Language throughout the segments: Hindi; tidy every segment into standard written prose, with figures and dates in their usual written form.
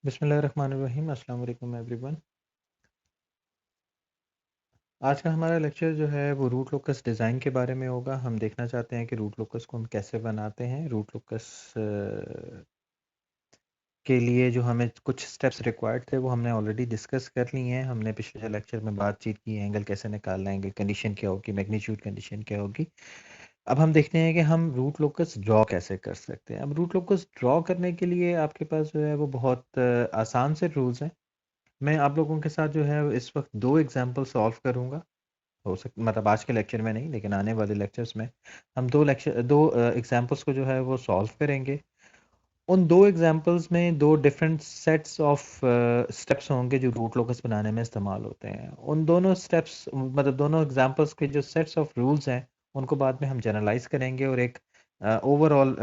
बिस्मिल्लाहिर्रहमानिर्रहीम। अस्सलाम वालेकुम एवरीवन। आज का हमारा लेक्चर जो है वो रूट लोकस डिज़ाइन के बारे में होगा। हम देखना चाहते हैं कि रूट लोकस को हम कैसे बनाते हैं। रूट लोकस के लिए जो हमें कुछ स्टेप्स रिक्वायर्ड थे वो हमने ऑलरेडी डिस्कस कर लिए हैं। हमने पिछले लेक्चर में बातचीत की, एंगल कैसे निकालना है, एंगल कंडीशन क्या होगी, मैग्नीट्यूड कंडीशन क्या होगी। अब हम देखते हैं कि हम रूट लोकस ड्रॉ कैसे कर सकते हैं। अब रूट लोकस ड्रॉ करने के लिए आपके पास जो है वो बहुत आसान से रूल्स हैं। मैं आप लोगों के साथ जो है इस वक्त दो एग्जाम्पल सॉल्व करूंगा। हो सक मतलब आज के लेक्चर में नहीं, लेकिन आने वाले लेक्चर्स में हम दो एग्जाम्पल्स को जो है वो सॉल्व करेंगे। उन दो एग्जाम्पल्स में दो डिफरेंट सेट्स ऑफ स्टेप्स होंगे जो रूट लोकस बनाने में इस्तेमाल होते हैं। उन दोनों स्टेप्स मतलब दोनों एग्जाम्पल्स के जो सेट्स ऑफ रूल्स हैं उनको बाद में हम जनरलाइज करेंगे और एक ओवरऑल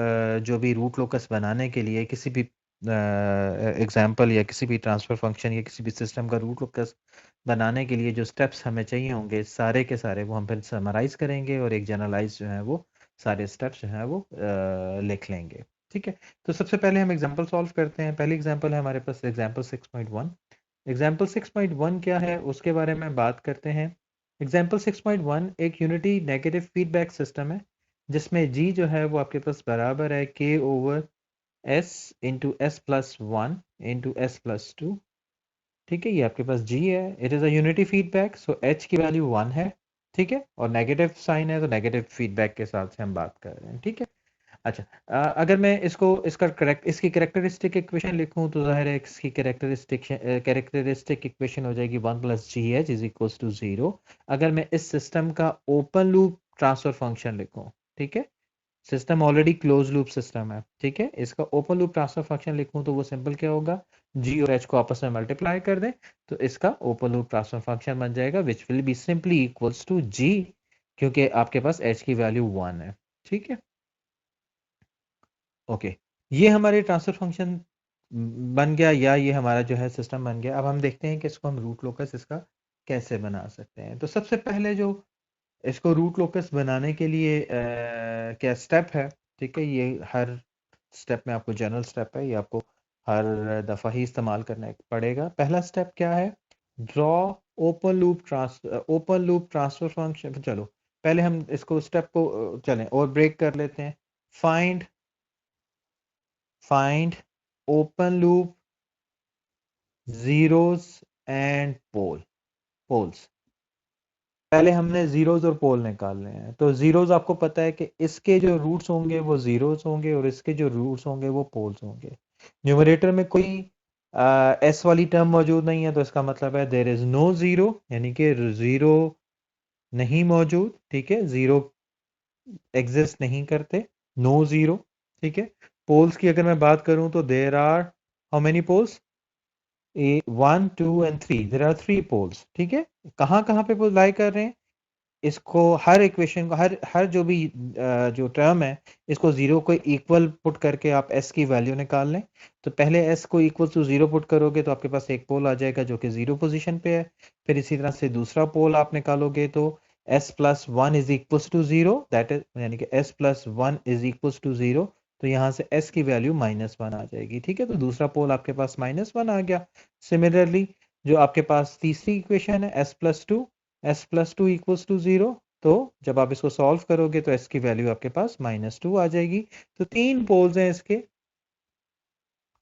जो भी रूट लोकस बनाने के लिए किसी भी एग्जाम्पल या किसी भी ट्रांसफर फंक्शन या किसी भी सिस्टम का रूट लोकस बनाने के लिए जो स्टेप्स हमें चाहिए होंगे सारे के सारे वो हम फिर समराइज करेंगे और एक जनरलाइज जो है वो सारे स्टेप्स जो हैं वो लिख लेंगे। ठीक है, तो सबसे पहले हम एग्जांपल सॉल्व करते हैं। पहली एग्जांपल है हमारे पास एग्जांपल 6.1। एग्जांपल 6.1 क्या है उसके बारे में बात करते हैं। एग्जांपल 6.1 एक यूनिटी नेगेटिव फीडबैक सिस्टम है जिसमें जी जो है वो आपके पास बराबर है के over S into S plus one into S plus to. ठीक है, ये आपके पास जी है। It is a unity feedback, so H की वैल्यू वन है। ठीक है, और नेगेटिव साइन है तो नेगेटिव फीडबैक के साथ से हम बात कर रहे हैं। ठीक है, अच्छा। अगर मैं इसकी कैरेक्टरिस्टिक इक्वेशन लिखूं तो जाहिर है इसकी कैरेक्टरिस्टिक इक्वेशन हो जाएगी 1 + GH इज इक्वल्स टू 0। अगर मैं इस सिस्टम का ओपन लूप ट्रांसफर फंक्शन लिखूं, ठीक है, system already close loop system है, ठीक है, इसका ओपन लूप ट्रांसफर फंक्शन लिखूं तो वो सिंपल क्या होगा, जी और एच को आपस में मल्टीप्लाई कर दें तो इसका ओपन लूप ट्रांसफर फंक्शन बन जाएगा which will be simply equals to G, क्योंकि आपके पास एच की वैल्यू 1 है। ठीक है, ओके, ये हमारे ट्रांसफर फंक्शन बन गया या ये हमारा जो है सिस्टम बन गया। अब हम देखते हैं कि इसको हम रूट लोकस इसका कैसे बना सकते हैं। तो सबसे पहले जो इसको रूट लोकस बनाने के लिए क्या स्टेप है, ठीक है, ये हर स्टेप में आपको जनरल स्टेप है, ये आपको हर दफ़ा ही इस्तेमाल करना पड़ेगा। पहला स्टेप क्या है, draw open loop transfer function. चलो पहले हम इसको स्टेप को चलें और ब्रेक कर लेते हैं। Find find open loop zeros and poles. पहले हमने जीरोस और पोल निकालने हैं। तो जीरोस आपको पता है कि इसके जो रूट्स होंगे वो जीरोस होंगे और इसके जो रूट्स होंगे वो पोल्स होंगे। न्यूमरेटर में कोई एस वाली टर्म मौजूद नहीं है तो इसका मतलब है देयर इज नो जीरो, यानी कि जीरो नहीं मौजूद। ठीक है, जीरो एग्जिस्ट नहीं करते, नो जीरो। ठीक है, पोल्स की अगर मैं बात करूं तो there are how many poles, a 1 2 and 3, there are 3 poles. ठीक है, कहाँ कहाँ पे पोल लाई कर रहे हैं, इसको हर इक्वेशन को हर हर जो भी जो टर्म है इसको जीरो को इक्वल पुट करके आप एस की वैल्यू निकाल लें। तो पहले एस को इक्वल टू जीरो पुट करोगे तो आपके पास एक पोल आ जाएगा जो कि जीरो पोजीशन पे है। फिर इसी तरह से दूसरा पोल आप निकालोगे तो S plus one is equals to zero, that is यानी कि S plus one is equals to zero. तो यहाँ से एस की वैल्यू -1 आ जाएगी। ठीक है, तो दूसरा पोल आपके पास -1 आ गया। सिमिलरली जो आपके पास तीसरी इक्वेशन है S plus two equals to zero, तो जब आप इसको सॉल्व करोगे तो एस की वैल्यू आपके पास -2 आ जाएगी। तो 3 पोल्स हैं इसके।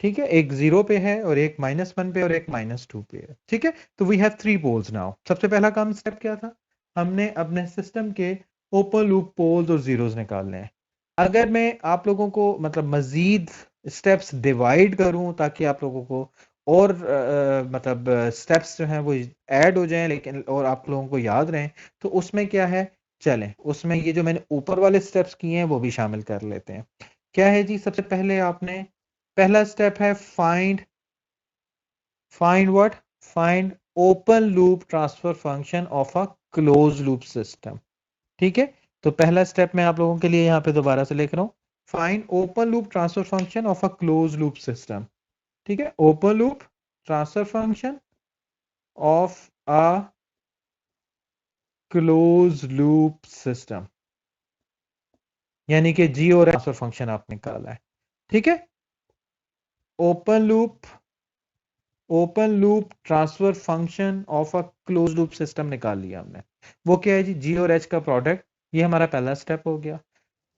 ठीक है, एक जीरो पे है और एक -1 पे और एक -2 पे है। ठीक है, तो वी हैव 3 पोल्स नाउ। सबसे पहला काम स्टेप क्या था, हमने अपने सिस्टम के ओपन लूप पोल्स और जीरोस निकालने हैं। अगर मैं आप लोगों को मतलब मजीद स्टेप्स डिवाइड करूं ताकि आप लोगों को और मतलब स्टेप्स जो हैं वो ऐड हो जाएं लेकिन और आप लोगों को याद रहें, तो उसमें क्या है, चलें उसमें ये जो मैंने ऊपर वाले स्टेप्स किए हैं वो भी शामिल कर लेते हैं। क्या है जी, सबसे पहले आपने पहला स्टेप है find what, find open loop transfer function of a close loop system. ठीक है, तो पहला स्टेप मैं आप लोगों के लिए यहां पे दोबारा से लिख रहा हूं, find open loop transfer function of a close loop system. ठीक है, open loop transfer function of a close loop system, यानी कि जी और ट्रांसफर फंक्शन आप निकाला है। ठीक है, open loop open loop transfer function of a close loop system निकाल लिया हमने। वो क्या है जी, जी और एच का प्रोडक्ट, ये हमारा पहला स्टेप हो गया।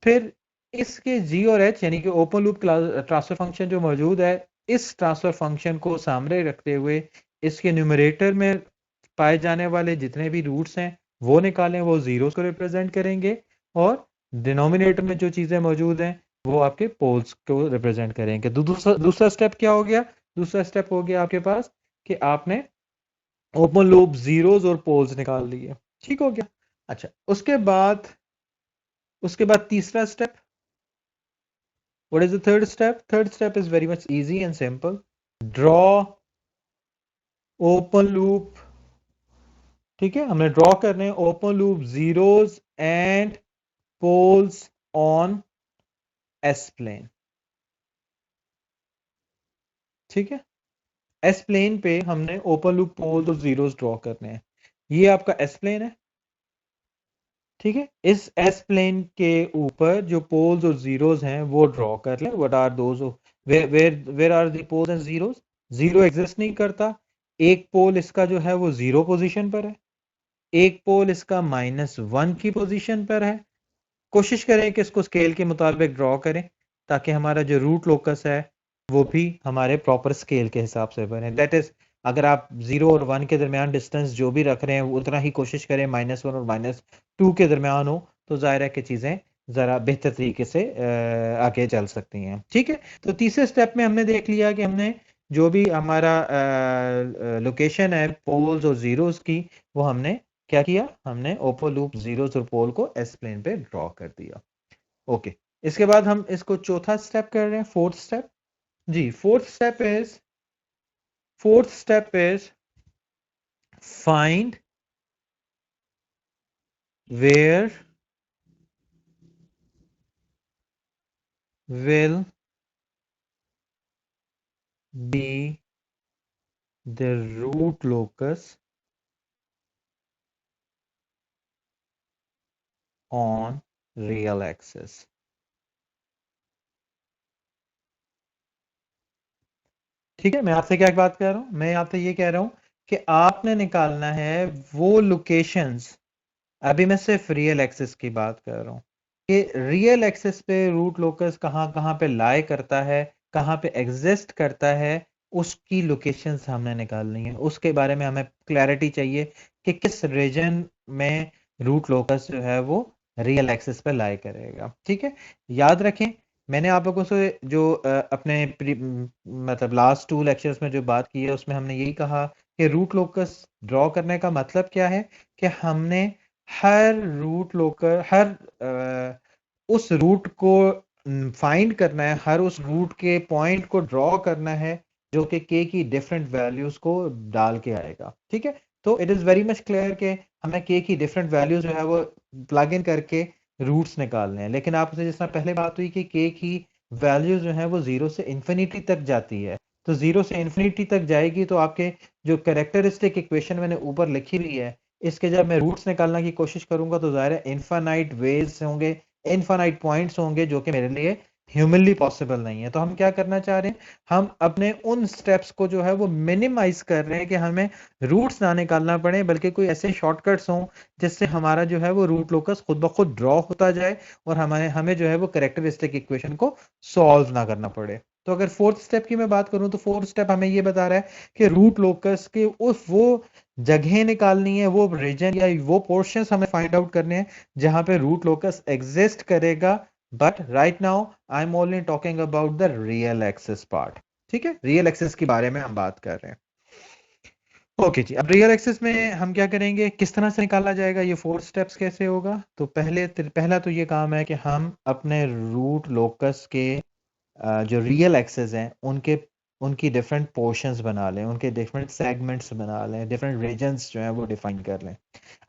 फिर इसके जी और एच यानी कि ओपन लूप ट्रांसफर फंक्शन जो मौजूद है, इस ट्रांसफर फंक्शन को सामने रखते हुए इसके न्यूमरेटर में पाए जाने वाले जितने भी रूट्स हैं वो निकालें, वो जीरोस को रिप्रेजेंट करेंगे, और डिनोमिनेटर में जो चीजें मौजूद हैं वो आपके पोल्स को रिप्रेजेंट करेंगे। तो दूसरा दूसरा स्टेप क्या हो गया? दूसरा स्टेप हो गया आपके पास कि आपने ओपन लूप जीरोस और पोल्स निकाल लिए। ठीक हो गया। अच्छा, उसके बाद तीसरा step, what is the third step? Third step is very much easy and simple. Draw open loop, ठीक है, हमने ड्रॉ करने open loop zeros and poles on S plane. ठीक है, एस प्लेन पे हमने ओपन लूप पोल्स और जीरोस ड्रॉ करने हैं। ये आपका एस प्लेन है। ठीक है, इस एस प्लेन के ऊपर जो पोल्स और जीरोस हैं वो ड्रॉ कर लें। What are those? Where are the poles and zeros? Zero exist नहीं करता। एक पोल इसका जो है वो जीरो पोजीशन पर है, एक पोल इसका -1 की पोजीशन पर है। कोशिश करें कि इसको स्केल के मुताबिक ड्रॉ करें ताकि हमारा जो रूट लोकस है वो भी हमारे प्रॉपर स्केल के हिसाब से बने। दैट इज, अगर आप 0 और 1 के दरमियान डिस्टेंस जो भी रख रहे हैं उतना ही कोशिश करें -1 और -2 के दरमियान हो, तो जाहिर है कि चीज़ें ज़रा बेहतर तरीके से आगे चल सकती हैं। ठीक है, तो तीसरे स्टेप में हमने देख लिया कि हमने जो भी हमारा लोकेशन है पोल्स और जीरोस की, वो हमने क्या किया? हमने ओपन लूप जीरोस और पोल को एस प्लेन पे ड्रॉ कर दिया। ओके, इसके बाद हम इसको चौथा स्टेप कर रहे हैं, फोर्थ स्टेप। जी, fourth step is find where will be the root locus on real axis. ठीक है, मैं आपसे क्या बात कर रहा हूं? मैं आपसे ये कह रहा हूं कि आपने निकालना है वो लोकेशंस, अभी मैं सिर्फ रियल एक्सिस की बात कर रहा हूँ कि रियल एक्सिस पे रूट लोकस कहाँ कहाँ पे लाई करता है, कहाँ पे एग्जिस्ट करता है, उसकी लोकेशंस हमने निकालनी है। उसके बारे में हमें क्लैरिटी चाहिए कि किस रीजन में रूट लोकस जो है वो रियल एक्सिस पे लाई करेगा। ठीक है, याद रखें, मैंने आप लोगों से जो मतलब लास्ट 2 लेक्चर्स में जो बात की है उसमें हमने यही कहा कि रूट लोकस ड्रॉ करने का मतलब क्या है कि हमने हर रूट लोकल हर उस रूट को फाइंड करना है, हर उस रूट के पॉइंट को ड्रॉ करना है जो कि के की डिफरेंट वैल्यूज को डाल के आएगा। ठीक है, तो it is very much clear कि हमें के की डिफरेंट वैल्यूज जो है वो प्लग इन करके रूट्स निकालने हैं। लेकिन आपसे जिस तरह पहले बात हुई कि के की वैल्यूज जो है वो जीरो से इन्फिनिटी तक जाती है, तो जीरो से इन्फिनिटी तक जाएगी तो आपके जो कैरेक्टरिस्टिक इक्वेशन मैंने ऊपर लिखी हुई है, इसके जब मैं रूट्स निकालने की कोशिश करूंगा तो ज़ाहिर है इनफाइनाइट वेज होंगे, इनफाइनाइट पॉइंट्स होंगे जो कि मेरे लिए ह्यूमनली पॉसिबल नहीं है। तो हम क्या करना चाह रहे हैं? हम अपने उन स्टेप्स को जो है वो मिनिमाइज कर रहे हैं कि हमें रूट्स ना निकालना पड़े, बल्कि कोई ऐसे शॉर्टकट्स हों जिससे हमारा जो है वो रूट लोकस खुद ब खुद ड्रॉ होता जाए और हमें हमें जो है वो कैरेक्टरिस्टिक इक्वेशन को सॉल्व ना करना पड़े। तो अगर फोर्थ स्टेप की मैं बात करूं तो फोर्थ स्टेप हमें ये बता रहा है कि रूट लोकस के उस वो जगह निकालनी है, वो रीजन या वो पोर्शंस हमें फाइंड आउट करने हैं जहां पे रूट लोकस एग्जिस्ट करेगा। But right now I am only talking about the real axis part. ठीक है, रियल एक्सिस के बारे में हम बात कर रहे हैं। ओके जी, अब रियल एक्सिस में हम क्या करेंगे, किस तरह से निकाला जाएगा, ये 4 स्टेप्स कैसे होगा? तो पहला तो ये काम है कि हम अपने रूट लोकस के जो रियल एक्सेस हैं उनके उनकी डिफरेंट पोर्शंस बना लें, उनके डिफरेंट सेगमेंट्स बना लें, डिफरेंट रीजन्स जो हैं वो डिफाइन कर लें।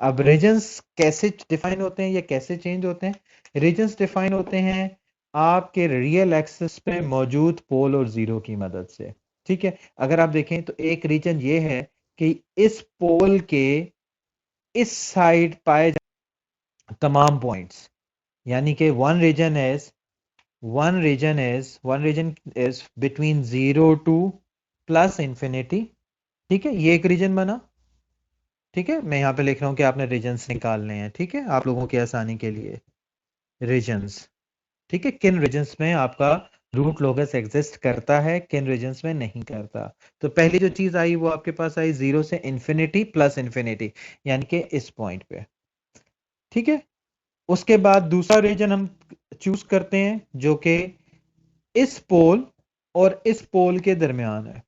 अब रीजन्स कैसे डिफाइन होते हैं या कैसे चेंज होते हैं? रीजन्स डिफाइन होते हैं आपके रियल एक्सेस पे मौजूद पोल और जीरो की मदद से। ठीक है, अगर आप देखें तो एक रीजन ये है कि इस पोल के इस साइड पाए तमाम पॉइंट्स, यानी कि one region is between 0 to plus infinity, ठीक है, ये एक रीजन बना। ठीक है, मैं यहाँ पे लिख रहा हूँ कि आपने रीजन्स निकालने हैं। ठीक है, आप लोगों की आसानी के लिए रीजन्स। ठीक है, किन रीजन्स में आपका रूट लोगस एग्जिस्ट करता है, किन रीजन्स में नहीं करता। तो पहली जो चीज आई वो आपके पास आई 0 से इंफिनिटी प्लस इंफिनिटी, यानी कि इस पॉइंट पे। ठीक है, उसके बाद दूसरा रीजन हम चूज करते हैं जो कि इस पोल और इस पोल के दरमियान है।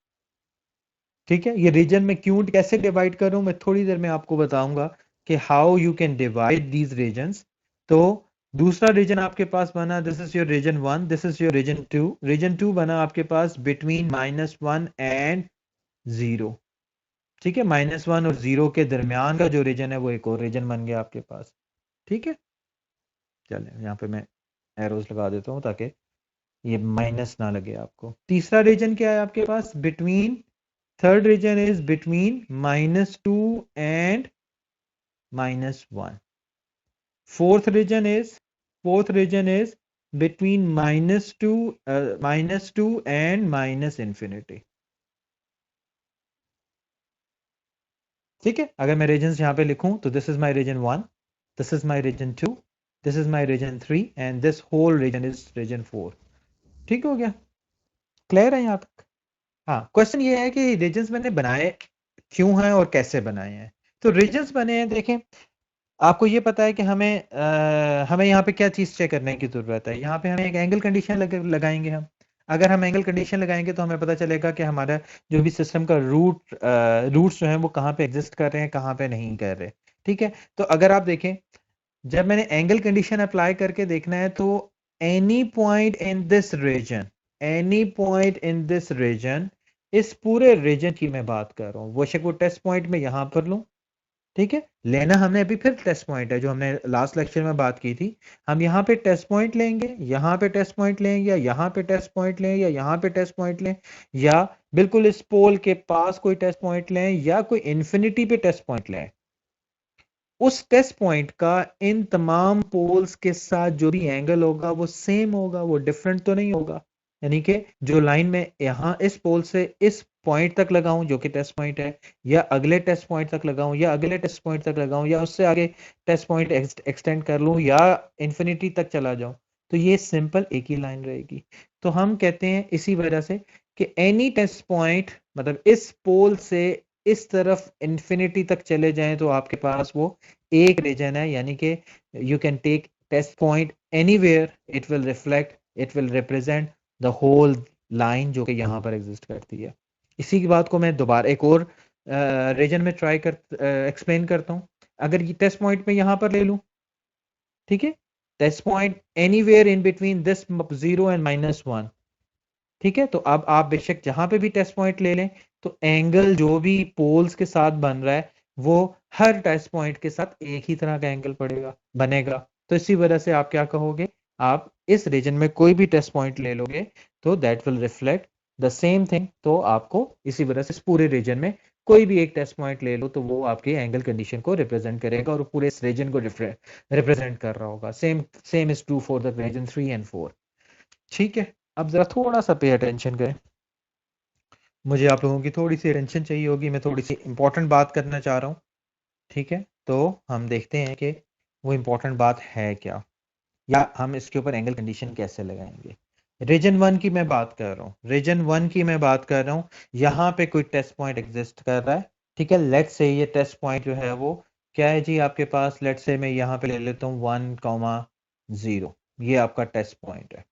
ठीक है, ये रीजन में क्यों कैसे डिवाइड करूं मैं थोड़ी देर में आपको बताऊंगा कि how you can divide these regions. तो दूसरा रीजन आपके पास बना, this is your region 1, this is your region 2। Region 2 बना आपके पास बिटवीन -1 एंड 0। ठीक है, -1 और 0 के दरमियान का जो रीजन है वो एक और रीजन बन गया आपके पास। ठीक है, चलिए यहाँ पे मैं एरोज लगा देता हूँ ताकि ये माइनस ना लगे आपको। तीसरा रीजन क्या है आपके पास, between, third region is between -2 and -1। Fourth region is between -2 and minus infinity। ठीक है, अगर मैं रीजन्स यहाँ पे लिखूं तो this is my region 1, this is my region 2, this is my region 3 and this whole region is region 4। ठीक हो गया, क्लियर है यहाँ तक। हाँ, क्वेश्चन ये है कि रीजन्स मैंने बनाए क्यों हैं और कैसे बनाए हैं। तो रीजन्स बने हैं, देखें आपको ये पता है कि हमें यहाँ पे क्या चीज़ चेक करने की ज़रूरत है। यहाँ पे हमें एक एंगल कंडीशन लगाएंगे हम। अगर हम एंगल कंडीशन लगाएंगे तो हमें पता चलेगा कि हमारा जो भी सिस्टम का रूट्स जो हैं वो कहाँ पे एग्जिस्ट कर रहे हैं, कहाँ पे नहीं कर रहे। ठीक है, तो अगर आप देखें जब मैंने एंगल कंडीशन अप्लाई करके देखना है तो any point in this region, any point in this region, इस पूरे रीजन की मैं बात कर रहा हूँ, वो टेस्ट पॉइंट में यहां पर लूं। ठीक है, लेना हमने अभी फिर टेस्ट पॉइंट है जो हमने लास्ट लेक्चर में बात की थी। हम यहाँ पे टेस्ट पॉइंट लेंगे, यहाँ पे टेस्ट पॉइंट लेंगे, या यहाँ पे टेस्ट पॉइंट लें, या यहाँ पे टेस्ट पॉइंट लें, या बिल्कुल इस पोल के पास कोई टेस्ट पॉइंट लें, या कोई इंफिनिटी पे टेस्ट पॉइंट लें। उस टेस्ट पॉइंट का इन तमाम पोल्स के साथ जो भी एंगल होगा वो सेम होगा, वो डिफरेंट तो नहीं होगा। यानी कि जो लाइन में यहां इस पोल से इस पॉइंट तक लगाऊं जो कि टेस्ट पॉइंट है, या अगले टेस्ट पॉइंट तक लगाऊं, या अगले टेस्ट पॉइंट तक लगाऊं, या उससे आगे टेस्ट पॉइंट एक्सटेंड कर लूं, या इंफिनिटी तक चला जाऊं, तो ये सिंपल एक ही लाइन रहेगी। तो हम कहते हैं इसी वजह से कि एनी टेस्ट पॉइंट, मतलब इस पोल से इस तरफ इंफिनिटी तक चले जाएं तो आपके पास वो एक रीजन है। यानी कि you can take test point anywhere, it will reflect, it will represent the whole line जो कि यहां पर एग्जिस्ट करती है। इसी की बात को मैं दोबारा एक और रीजन में ट्राई कर एक्सप्लेन करता हूं। अगर ये टेस्ट पॉइंट में यहां पर ले लूं, ठीक है, test point anywhere in between this 0 and -1। ठीक है, तो अब आप बेशक जहां पे भी टेस्ट पॉइंट ले लें तो एंगल जो भी पोल्स के साथ बन रहा है वो हर टेस्ट पॉइंट के साथ एक ही तरह का एंगल पड़ेगा बनेगा। तो इसी वजह से आप क्या कहोगे, आप इस रीजन में कोई भी टेस्ट पॉइंट ले लोगे तो that will reflect the same thing. तो आपको इसी वजह से इस पूरे रीजन में कोई भी एक टेस्ट पॉइंट ले लो तो वो आपके एंगल कंडीशन को रिप्रेजेंट करेगा और पूरे इस रीजन को रिप्रेजेंट कर रहा होगा। Same same is true for the region 3 and 4। ठीक है, अब जरा थोड़ा सा पे अटेंशन करें, मुझे आप लोगों की थोड़ी सी अटेंशन चाहिए होगी, मैं थोड़ी सी इंपॉर्टेंट बात करना चाह रहा हूँ। ठीक है, तो हम देखते हैं कि वो इंपॉर्टेंट बात है क्या, या हम इसके ऊपर एंगल कंडीशन कैसे लगाएंगे। रीजन 1 की मैं बात कर रहा हूँ, रीजन 1 की मैं बात कर रहा हूँ। यहाँ पे कोई टेस्ट पॉइंट एग्जिस्ट कर रहा है। ठीक है, लेट से ये टेस्ट पॉइंट जो है वो क्या है जी आपके पास, लेट से मैं यहाँ पे ले लेता हूँ 1,0, ये आपका टेस्ट पॉइंट है।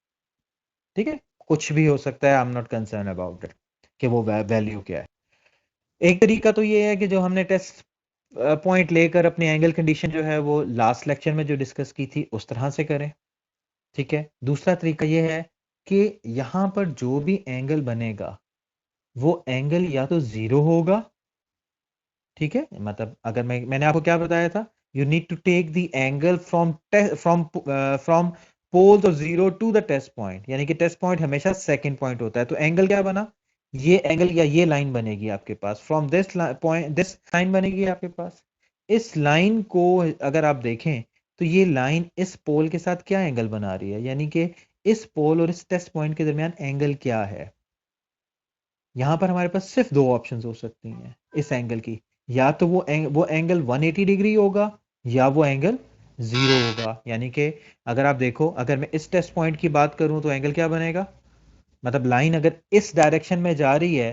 ठीक है, कुछ भी हो सकता है, I am not concern about it कि वो वैल्यू क्या है। एक तरीका तो ये है कि जो हमने टेस्ट पॉइंट लेकर अपनी एंगल कंडीशन जो है वो लास्ट लेक्चर में जो डिस्कस की थी उस तरह से करें। ठीक है, दूसरा तरीका ये है कि यहां पर जो भी एंगल बनेगा वो एंगल या तो जीरो होगा। ठीक है, मतलब अगर मैंने आपको क्या बताया था, you need to take the angle from pole तो zero to the test point, यानी कि टेस्ट पॉइंट हमेशा सेकंड पॉइंट होता है। तो एंगल क्या बना, ये एंगल या ये लाइन बनेगी आपके पास, from this point this line बनेगी आपके पास। इस लाइन को अगर आप देखें तो ये लाइन इस पोल के साथ क्या एंगल बना रही है, यानी कि इस पोल और इस टेस्ट पॉइंट के दरमियान एंगल क्या है। यहाँ पर हमारे पास सिर्फ दो ऑप्शंस हो सकती हैं इस एंगल की, या तो वो एंगल 180 डिग्री होगा या वो एंगल जीरो होगा। यानी कि अगर आप देखो, अगर मैं इस टेस्ट पॉइंट की बात करूं तो एंगल क्या बनेगा, मतलब लाइन अगर इस डायरेक्शन में जा रही है,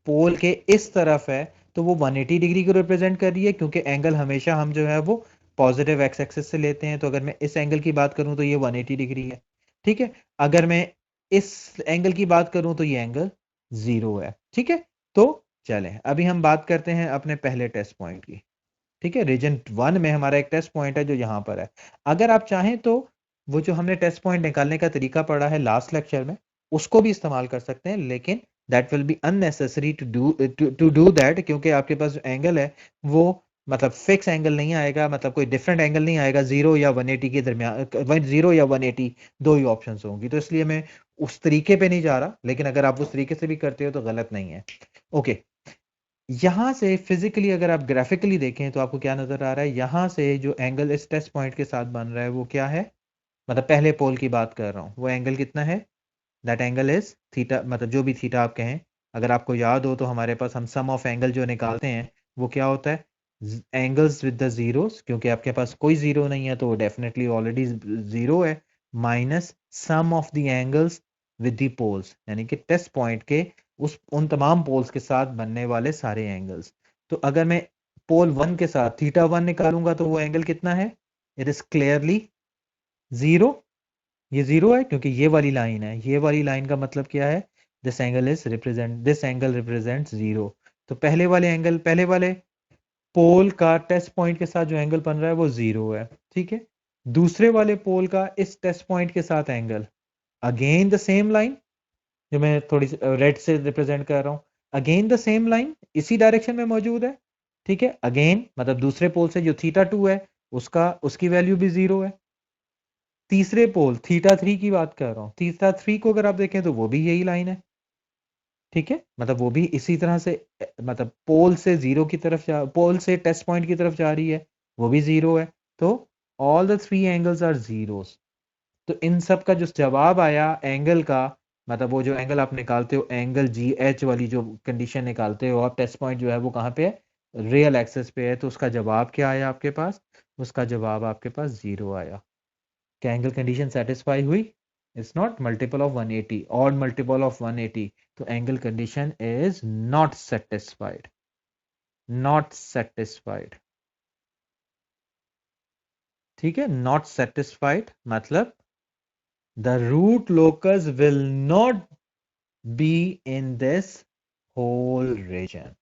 पोल के इस तरफ है, तो वो 180 डिग्री को रिप्रेजेंट कर रही है, क्योंकि एंगल हमेशा हम जो है वो पॉजिटिव एक्स एक्सिस से लेते हैं। तो अगर मैं इस एंगल की बात करूं तो ये 180 डिग्री है, ठीक है। अगर मैं इस एंगल की बात करूं तो ये एंगल जीरो है, ठीक है। तो चलें अभी हम बात करते हैं अपने पहले टेस्ट पॉइंट की, ठीक है। रीजन 1 में हमारा एक टेस्ट पॉइंट है जो यहाँ पर है। अगर आप चाहें तो वो जो हमने टेस्ट पॉइंट निकालने का तरीका पढ़ा है लास्ट लेक्चर में, उसको भी इस्तेमाल कर सकते हैं, लेकिन that will be unnecessary to do that, क्योंकि आपके पास जो एंगल है वो मतलब फिक्स एंगल नहीं आएगा, मतलब कोई डिफरेंट एंगल नहीं आएगा, जीरो या 180 के दरमियान, जीरो या 180 दो ही ऑप्शंस होंगी। तो इसलिए मैं उस तरीके पे नहीं जा रहा, लेकिन अगर आप उस तरीके से भी करते हो तो गलत नहीं है। ओके, यहां से फिजिकली अगर आप ग्राफिकली देखें तो आपको क्या नजर आ रहा है, यहां से जो एंगल इस टेस्ट पॉइंट के साथ बन रहा है वो क्या है, मतलब पहले पोल की बात कर रहा हूं, वो एंगल कितना है, दैट एंगल इज थीटा, मतलब जो भी थीटा आप कहें। अगर आपको याद हो तो हमारे पास हम सम ऑफ एंगल जो निकालते हैं वो क्या होता है, एंगल्स विद द जीरोस, क्योंकि आपके पास कोई जीरो नहीं है तो डेफिनेटली ऑलरेडी जीरो है, minus sum of the angles with the poles, यानी कि टेस्ट पॉइंट के उन तमाम पोल्स के साथ बनने वाले सारे एंगल्स। तो अगर मैं पोल 1 के साथ थीटा 1 निकालूंगा तो वो एंगल कितना है, इट इज क्लियरली जीरो। ये जीरो है क्योंकि ये वाली लाइन है, ये वाली लाइन का मतलब क्या है, दिस एंगल रिप्रेजेंट जीरो। तो पहले वाले पोल का टेस्ट पॉइंट के साथ जो एंगल बन रहा है वो जीरो है, ठीक है। दूसरे वाले पोल का इस टेस्ट पॉइंट के साथ angle, again the same line, जो मैं थोड़ी रेड से रिप्रेजेंट कर रहा हूं, अगेन द सेम लाइन इसी डायरेक्शन में मौजूद है, ठीक है। अगेन मतलब दूसरे पोल से जो थीटा 2 है उसकी वैल्यू भी जीरो है। तीसरे पोल थीटा 3 की बात कर रहा हूं, थीटा 3 को अगर आप देखें तो वो भी यही लाइन है, ठीक है। मतलब वो भी इसी तरह से मतलब पोल से जीरो की तरफ पोल से टेस्ट पॉइंट की तरफ जा रही है, वो भी जीरो है। तो all the three angles are zeros. तो इन सब का जो जवाब आया एंगल का, मतलब वो जो एंगल आप निकालते हो, एंगल जी एच वाली जो कंडीशन निकालते हो आप, टेस्ट पॉइंट जो है वो कहाँ पे है, रियल एक्सेस पे है। तो उसका जवाब क्या आया आपके पास, उसका जवाब आपके पास जीरो आया। क्या एंगल कंडीशन सेटिस्फाई हुई, it's not multiple of 180, odd multiple of 180, तो angle condition is not satisfied, not satisfied, ठीक है। नॉट सेटिस्फाइड मतलब the root locus will not be in this whole region,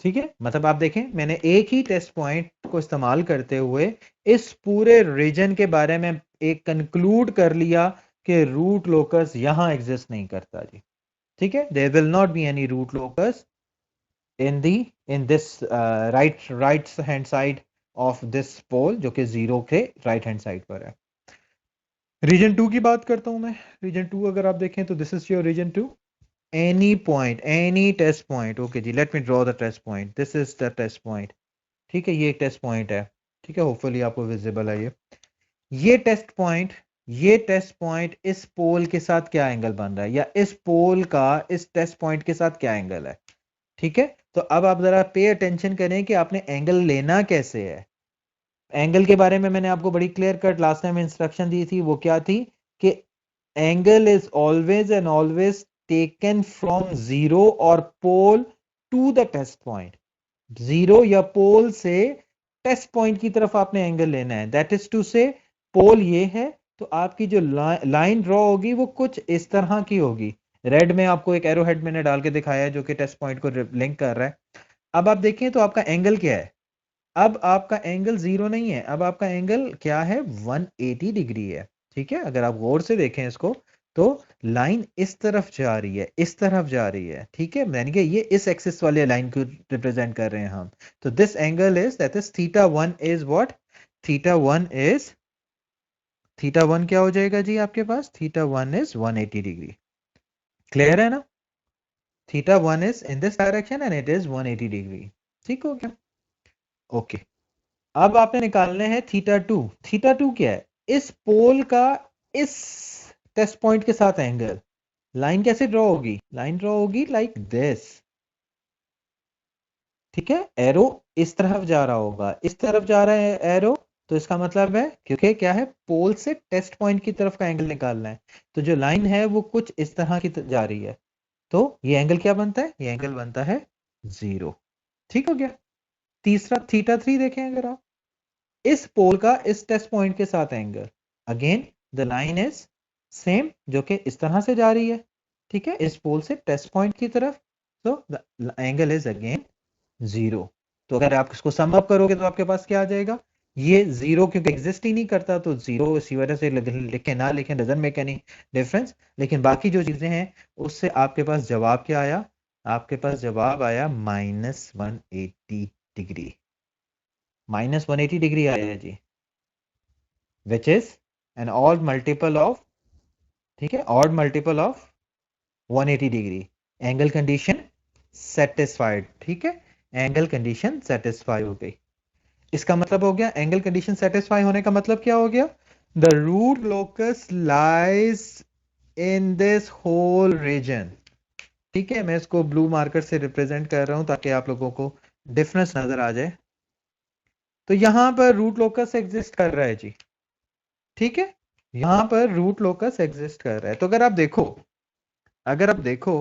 ठीक है। मतलब आप देखें मैंने एक ही टेस्ट पॉइंट को इस्तेमाल करते हुए इस पूरे रीजन के बारे में एक कंक्लूड कर लिया कि रूट लोकस यहां एग्जिस्ट नहीं करता जी, ठीक है। There will not be any root locus in the in this right hand side of this pole, जो कि जीरो के राइट हैंड साइड पर है। रीजन 2 की बात करता हूं मैं। रीजन 2 अगर आप देखें तो this is your region 2, any point, any test point, okay जी, let me draw the test point, this is the test point, ठीक है। ये एक टेस्ट पॉइंट है, ठीक है, होपफुली आपको विजिबल है ये टेस्ट पॉइंट। ये टेस्ट पॉइंट इस पोल के साथ क्या एंगल बन रहा है, या इस पोल का इस टेस्ट पॉइंट के साथ क्या एंगल है, ठीक है। तो अब आप जरा पे अटेंशन करें कि आपने एंगल लेना कैसे है। एंगल के बारे में मैंने आपको बड़ी clear cut last time instruction दी थी, वो क्या थी कि angle is always and always taken from zero और pole to the test point, zero या पोल से टेस्ट पॉइंट की तरफ आपने एंगल लेना है। दैट इज टू से पोल ये है, तो आपकी जो लाइन ड्रॉ होगी वो कुछ इस तरह की होगी। रेड में आपको एक एरो हेड मैंने डाल के दिखाया है जो कि टेस्ट पॉइंट को लिंक कर रहा है। अब आप देखें तो आपका एंगल क्या है, अब आपका एंगल जीरो नहीं है, अब आपका एंगल क्या है, 180 डिग्री है, ठीक है। अगर आप गौर से देखें इसको तो लाइन इस तरफ जा रही है, इस तरफ जा रही है, ठीक है। यानी कि ये इस एक्सिस वाले लाइन को रिप्रेजेंट कर रहे हैं हम। तो this angle is that is theta 1 is what, theta 1 is, theta 1 क्या हो जाएगा जी आपके पास, थीटा 1 इज 180 डिग्री, क्लियर है ना। Theta 1 is in this direction and it is 180 degree, ठीक हो गया, ओके। अब आपने निकालने हैं थीटा 2। थीटा 2 क्या है, इस पोल का इस टेस्ट पॉइंट के साथ एंगल, लाइन कैसे ड्रॉ होगी? लाइन ड्रॉ होगी लाइक दिस, ठीक है। एरो इस तरफ जा रहा होगा, इस तरफ जा रहा है एरो, तो इसका मतलब है, क्योंकि क्या है, पोल से टेस्ट पॉइंट की तरफ का एंगल निकालना है, तो जो लाइन है वो कुछ इस तरह की जा रही है, तो ये एंगल क्या बनता है? ये एंगल बनता है 0। ठीक हो गया। तीसरा थीटा 3 देखें अगर आप, इस पोल का इस टेस्ट पॉइंट के साथ angle, again the line is same, जो कि इस तरह से जा रही है, ठीक है, इस पोल से टेस्ट पॉइंट की तरफ, तो द एंगल इज अगेन 0। तो अगर आप इसको सम अप करोगे तो आपके पास क्या आ जाएगा? ये 0 क्योंकि एग्जिस्ट ही नहीं करता, तो 0 इसी वजह से लिखे ना लिखें डजंट मेक एनी डिफरेंस, लेकिन बाकी जो चीजें हैं उससे आपके पास जवाब क्या आया? आपके पास जवाब आया -180 डिग्री। -180 डिग्री आया है जी, which is an odd multiple of, ठीक है, odd multiple of 180 degree. Angle condition satisfied, ठीक है, एंगल कंडीशन सेटिस्फाई हो गई। इसका मतलब हो गया, एंगल कंडीशन सेटिस्फाई होने का मतलब क्या हो गया? The root locus lies in this whole region, ठीक है। मैं इसको ब्लू मार्कर से रिप्रेजेंट कर रहा हूं ताकि आप लोगों को डिफरेंस नजर आ जाए। तो यहां पर रूट लोकस एग्जिस्ट कर रहा है जी, ठीक है, यहां पर रूट लोकस एग्जिस्ट कर रहा है। तो अगर आप देखो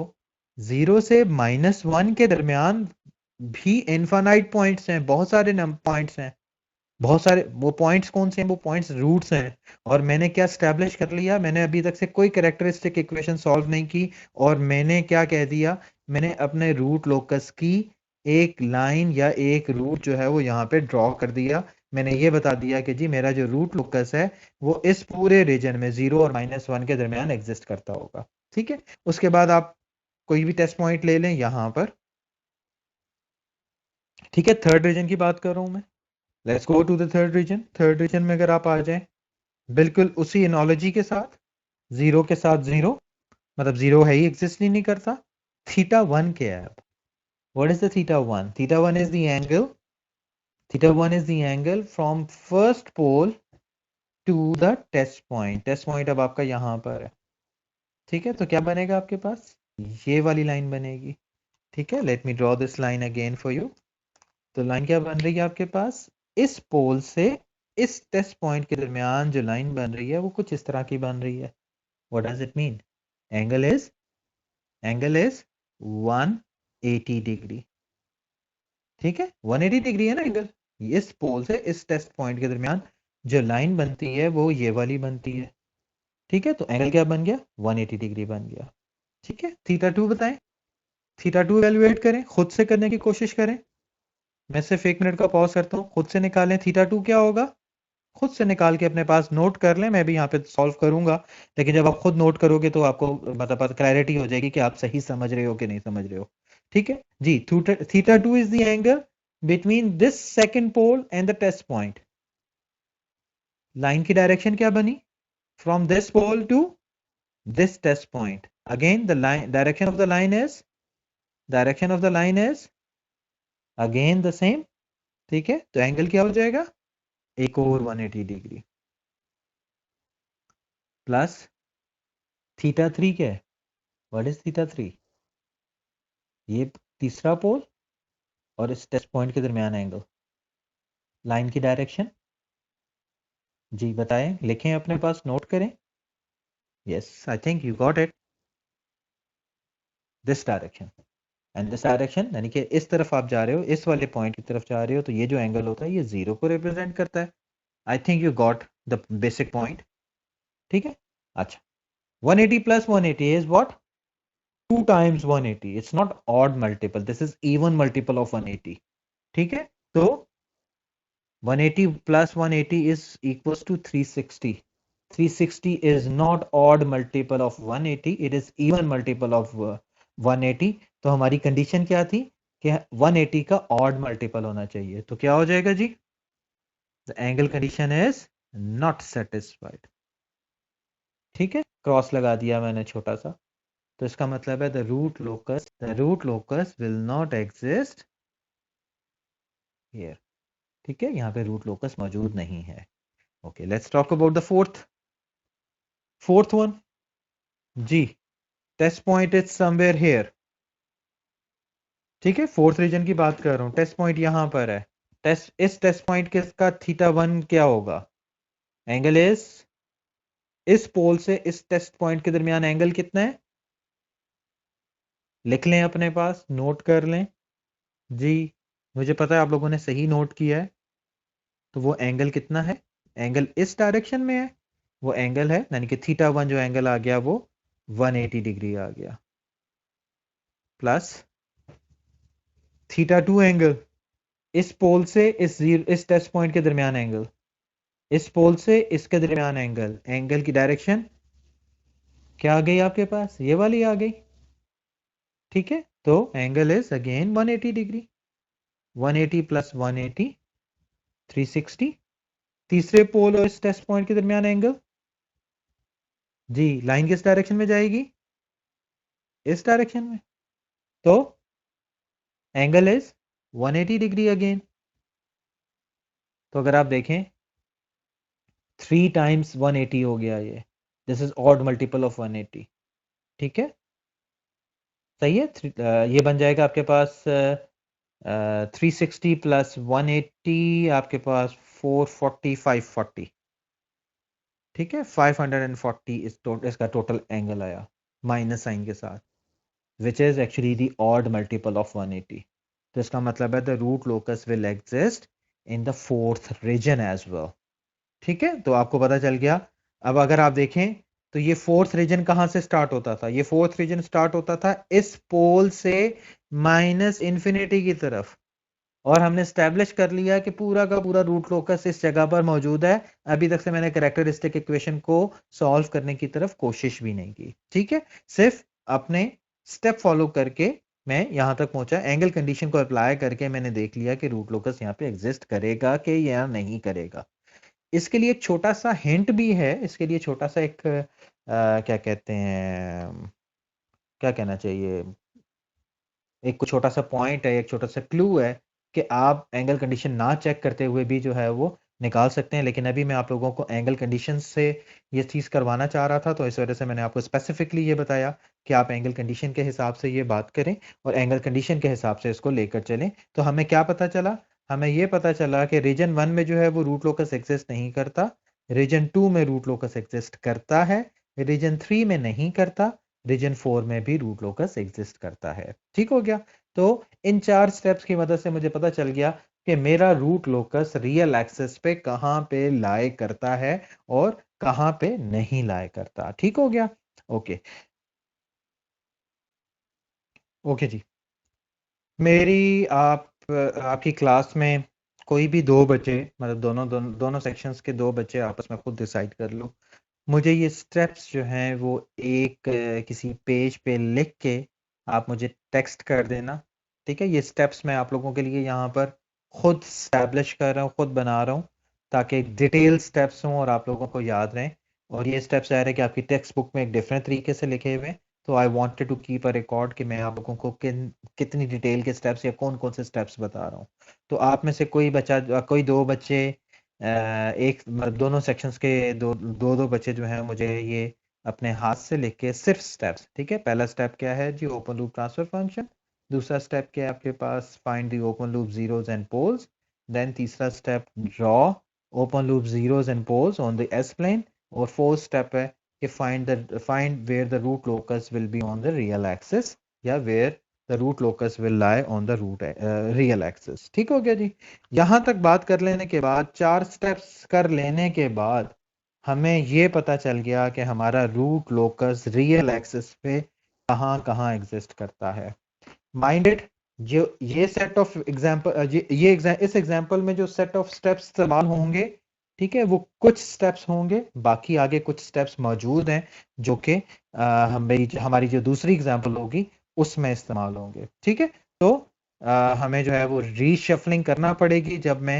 0 से -1 के दरमियान भी इनफाइनाइट पॉइंट्स हैं, बहुत सारे पॉइंट्स हैं, बहुत सारे। वो पॉइंट्स कौन से हैं? वो पॉइंट्स रूट्स हैं। और मैंने क्या स्टैब्लिश कर लिया? मैंने अभी तक से कोई कैरेक्टरिस्टिक इक्वेशन सॉल्व नहीं की, और मैंने क्या कह दिया? मैंने अपने रूट लोकस की एक लाइन या एक रूट जो है वो यहाँ पे ड्रॉ कर दिया। मैंने ये बता दिया कि जी मेरा जो रूट लोकस है वो इस पूरे रीजन में 0 और -1 के दरमियान एग्जिस्ट करता होगा, ठीक है। उसके बाद आप कोई भी टेस्ट पॉइंट ले लें यहाँ पर, ठीक है। थर्ड रीजन की बात कर रहा हूं मैं। Let's go to the third region. Third region में अगर आप आ जाएं बिल्कुल उसी एनोलॉजी के साथ, 0 के साथ 0, मतलब 0 है ही, एग्जिस्ट ही नहीं करता। थीटा 1 क्या है? अब what is the theta 1? Theta 1 is the angle, theta 1 is the angle from first pole to the test point. Test point अब आपका यहां पर है, ठीक है। तो क्या बनेगा आपके पास? ये वाली लाइन बनेगी, ठीक है। Late me draw this line again for you. तो लाइन क्या बन रही है आपके पास? इस पोल से इस टेस्ट पॉइंट के दरमियान जो लाइन बन रही है वो कुछ इस तरह की बन रही है। What does it mean? Angle is angle is 180 degree, ठीक है। 180 डिग्री है ना एंगल। इस पोल से इस टेस्ट पॉइंट के दरमियान जो लाइन बनती है वो ये वाली बनती है, ठीक है। तो एंगल क्या बन गया? 180 डिग्री बन गया, ठीक है। थीटा 2 बताएं। थीटा 2 एवेलुएट करें, खुद से करने की कोशिश करें। मैं सिर्फ 1 मिनट का पॉज करता हूँ, खुद से निकालें थीटा 2 क्या होगा। खुद से निकाल के अपने पास नोट कर लें, मैं भी यहाँ पे सॉल्व करूंगा, लेकिन जब आप खुद नोट करोगे तो आपको मतलब क्लैरिटी हो जाएगी कि आप सही समझ रहे हो कि नहीं समझ रहे हो, ठीक है जी। Theta 2 is the angle between this second pole and the test point. Line की डायरेक्शन क्या बनी? From this pole to this test point. Again the line, direction of the line is, direction of the line is again the same, ठीक है। तो एंगल क्या हो जाएगा? एक और 180 डिग्री प्लस थीटा 3 क्या है? What is theta 3? ये तीसरा पोल और इस टेस्ट पॉइंट के दरमियान एंगल। लाइन की डायरेक्शन जी बताएं, लिखें अपने पास, नोट करें। Yes, I think you got it. This direction and this direction, यानी कि इस तरफ आप जा रहे हो, इस वाले पॉइंट की तरफ जा रहे हो, तो ये जो एंगल होता है ये 0 को रिप्रेजेंट करता है। I think you got the basic point, ठीक है। अच्छा, 180 plus 180 is what? 2 times 180। It's not odd multiple, this is even multiple of 180, ठीक है। तो 180 plus 180 is equals to 360. 360 is not odd multiple of 180, it is even multiple of 180। तो हमारी कंडीशन क्या थी कि 180 का ऑड मल्टीपल होना चाहिए। तो क्या हो जाएगा जी? The angle condition is not satisfied, ठीक है। क्रॉस लगा दिया मैंने छोटा सा, तो इसका मतलब है the root locus will not exist here, ठीक है। यहाँ पे रूट लोकस मौजूद नहीं है। Okay, let's talk about the fourth one जी। Test point is somewhere here, ठीक है, फोर्थ रीजन की बात कर रहा हूं, टेस्ट पॉइंट यहां पर है। इस टेस्ट पॉइंट के का θ1 क्या होगा? एंगल इस पोल से इस टेस्ट पॉइंट के दरमियान एंगल कितना है? लिख लें, अपने पास नोट कर लें जी। मुझे पता है आप लोगों ने सही नोट किया है। तो वो एंगल कितना है? एंगल इस डायरेक्शन में है, वो एंगल है, यानी कि θ1 जो एंगल आ गया वो 180 डिग्री आ गया, प्लस θ2 एंगल इस पोल से इस टेस्ट पॉइंट के दरमियान एंगल, इस पोल से इसके दरमियान एंगल, एंगल की डायरेक्शन क्या आ गई आपके पास? ये वाली आ गई, ठीक है। तो angle is again 180 degree, 180 plus 180 360। तीसरे पोल और इस टेस्ट पॉइंट के दरमियान एंगल जी, लाइन किस डायरेक्शन में जाएगी? इस डायरेक्शन में। तो एंगल इज 180 डिग्री अगेन। तो अगर आप देखें 3 टाइम्स 180 हो गया ये, this is odd multiple of 180, ठीक है, सही है। ये बन जाएगा आपके पास 360 प्लस 180 आपके पास 440 540, ठीक है, 540 इसका टोटल एंगल आया माइनस साइन के साथ, which is actually the odd multiple of 180। तो इसका मतलब है the root locus will exist in the fourth region as well, ठीक है। तो आपको पता चल गया। अब अगर आप देखें तो ये फोर्थ रीजन कहां से स्टार्ट होता था? ये फोर्थ रीजन स्टार्ट होता था इस पोल से माइनस इंफिनिटी की तरफ, और हमने स्टैब्लिश कर लिया कि पूरा का पूरा रूट लोकस इस जगह पर मौजूद है। अभी तक से मैंने कैरेक्टरिस्टिक इक्वेशन को सॉल्व करने की तरफ कोशिश भी नहीं की, ठीक है, सिर्फ अपने स्टेप फॉलो करके मैं यहां तक पहुंचा। एंगल कंडीशन को अप्लाई करके मैंने देख लिया कि रूट लोकस यहाँ पे एग्जिस्ट करेगा कि या नहीं करेगा। इसके लिए एक छोटा सा हिंट भी है, इसके लिए छोटा सा एक क्या कहते हैं, क्या कहना चाहिए, एक कुछ छोटा सा पॉइंट है, एक छोटा सा क्लू है कि आप एंगल कंडीशन ना चेक करते हुए भी जो है वो निकाल सकते हैं। लेकिन अभी मैं आप लोगों को एंगल कंडीशन से ये चीज़ करवाना चाह रहा था, तो इस वजह से मैंने आपको स्पेसिफिकली ये बताया कि आप एंगल कंडीशन के हिसाब से ये बात करें और एंगल कंडीशन के हिसाब से इसको लेकर चलें। तो हमें क्या पता चला? हमें ये पता चला कि रीजन 1 में जो है वो रूट लोकस एग्जिस्ट नहीं करता, रीजन 2 में रूट लोकस एग्जिस्ट करता है, रीजन 3 में नहीं करता, रीजन 4 में भी रूट लोकस एग्जिस्ट करता है, ठीक हो गया। तो इन 4 स्टेप्स की मदद से मुझे पता चल गया कि मेरा रूट लोकस रियल एक्सिस पे कहां पे लाई करता है और कहां पे नहीं लाई करता, ठीक हो गया। ओके ओके जी। मेरी आपकी क्लास में कोई भी दो बच्चे, मतलब दोनों सेक्शंस के दो बच्चे आपस में खुद डिसाइड कर लो। मुझे ये स्टेप्स जो हैं वो एक किसी पेज पे लिख के आप मुझे टेक्स्ट कर देना, ठीक है। ये स्टेप्स मैं आप लोगों के लिए यहाँ पर खुद स्टैब्लिश कर रहा हूँ, खुद बना रहा हूँ, ताकि डिटेल स्टेप्स हों और आप लोगों को याद रहें। और ये स्टेप्स आ रहे हैं कि आपकी टेक्स्ट बुक में एक डिफरेंट तरीके से लिखे हुए हैं, तो I wanted to keep a record कि मैं आप लोगों को कितनी डिटेल के स्टेप्स या कौन कौन से स्टेप्स बता रहा हूँ। तो आप में से कोई बच्चा, कोई दो बच्चे, एक मतलब दोनों सेक्शंस के दो दो दो बच्चे जो हैं मुझे ये अपने हाथ से लिख के सिर्फ स्टेप्स, ठीक है। पहला स्टेप क्या है जी? Open loop transfer function. दूसरा स्टेप क्या है आपके पास? Find the open loop zeros and poles. Then तीसरा step draw open loop zeros and poles on the S plane. और फोर्थ स्टेप है कि find where the root locus will be on the real axis, या where the root locus will lie on the root real axis, ठीक हो गया जी। यहां तक बात कर लेने के बाद, 4 स्टेप्स कर लेने के बाद, हमें ये पता चल गया कि हमारा रूट लोकस रियल एक्सिस पे कहाँ कहाँ एग्जिस्ट करता है। माइंडेड, जो ये सेट ऑफ एग्जांपल, इस एग्जांपल में जो सेट ऑफ स्टेप्स इस्तेमाल होंगे, ठीक है, वो कुछ स्टेप्स होंगे, बाकी आगे कुछ स्टेप्स मौजूद हैं जो कि हमारी जो दूसरी एग्जांपल होगी उसमें इस्तेमाल होंगे, ठीक है। तो हमें जो है वो रीशफलिंग करना पड़ेगी जब मैं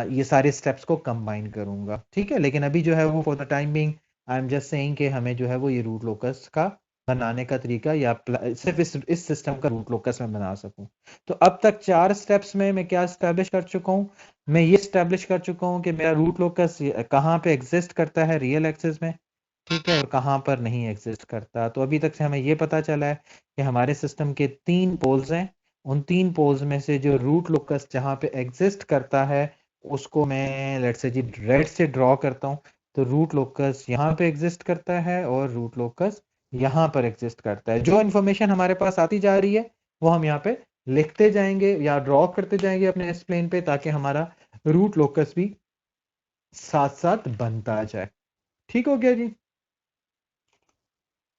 ये सारे स्टेप्स को कंबाइन करूंगा, ठीक है। लेकिन अभी जो है वो for the time being I am just saying कि हमें जो है वो ये रूट लोकस का बनाने का तरीका, या सिर्फ इस सिस्टम का रूट लोकस में बना सकूं। तो अब तक 4 स्टेप्स में मैं क्या स्टैब्लिश कर चुका हूं? मैं ये स्टैब्लिश कर चुका हूं कि मेरा रूट लोकस कहाँ पे एग्जिस्ट करता है रियल एक्सिस में, ठीक है, और कहाँ पर नहीं एग्जिस्ट करता। तो अभी तक से हमें ये पता चला है कि हमारे सिस्टम के 3 पोल्स हैं। उन 3 पोल्स में से जो रूट लोकस जहाँ पे एग्जिस्ट करता है उसको मैं लेट्स से जी रेड से ड्रॉ करता हूँ। तो रूट लोकस यहाँ पे एग्जिस्ट करता है और रूट लोकस यहाँ पर एग्जिस्ट करता है। जो इन्फॉर्मेशन हमारे पास आती जा रही है वो हम यहाँ पे लिखते जाएंगे या ड्रॉ करते जाएंगे अपने एस प्लेन पे, ताकि हमारा रूट लोकस भी साथ साथ बनता जाए। ठीक हो गया जी।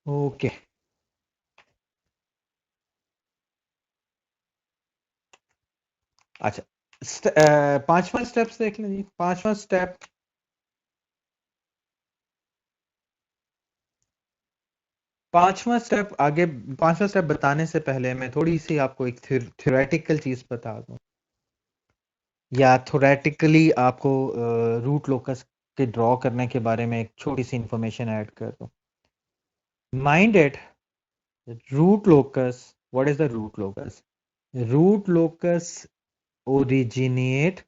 ओके। अच्छा, पांचवा स्टेप्स देख लें जी। पांचवा स्टेप आगे, पांचवा स्टेप बताने से पहले मैं थोड़ी सी आपको एक थ्योरेटिकल चीज बता दूं, या थोरेटिकली आपको रूट लोकस के ड्रॉ करने के बारे में एक छोटी सी इंफॉर्मेशन ऐड कर दूं। Mind it, root locus, what is the root locus? Root locus originate,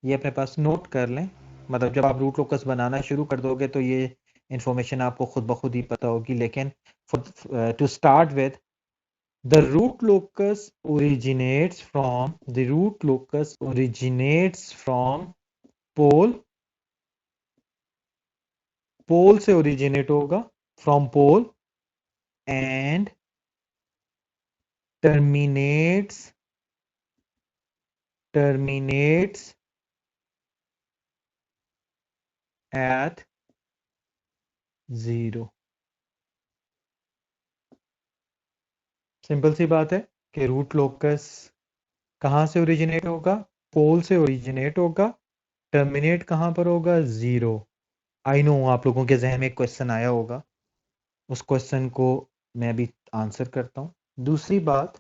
ये अपने पास नोट कर लें। मतलब जब आप रूट लोकस बनाना शुरू कर दोगे तो ये इंफॉर्मेशन आपको खुद ब खुद ही पता होगी, लेकिन to start with, the root locus originates from pole, pole से ओरिजिनेट होगा, from pole, and terminates at 0। Simple सी बात है कि रूट लोकस कहां से ओरिजिनेट होगा? पोल से ओरिजिनेट होगा। टर्मिनेट कहां पर होगा? 0। आई नो आप लोगों के जहन में एक क्वेश्चन आया होगा, उस क्वेश्चन को मैं भी आंसर करता हूं। दूसरी बात,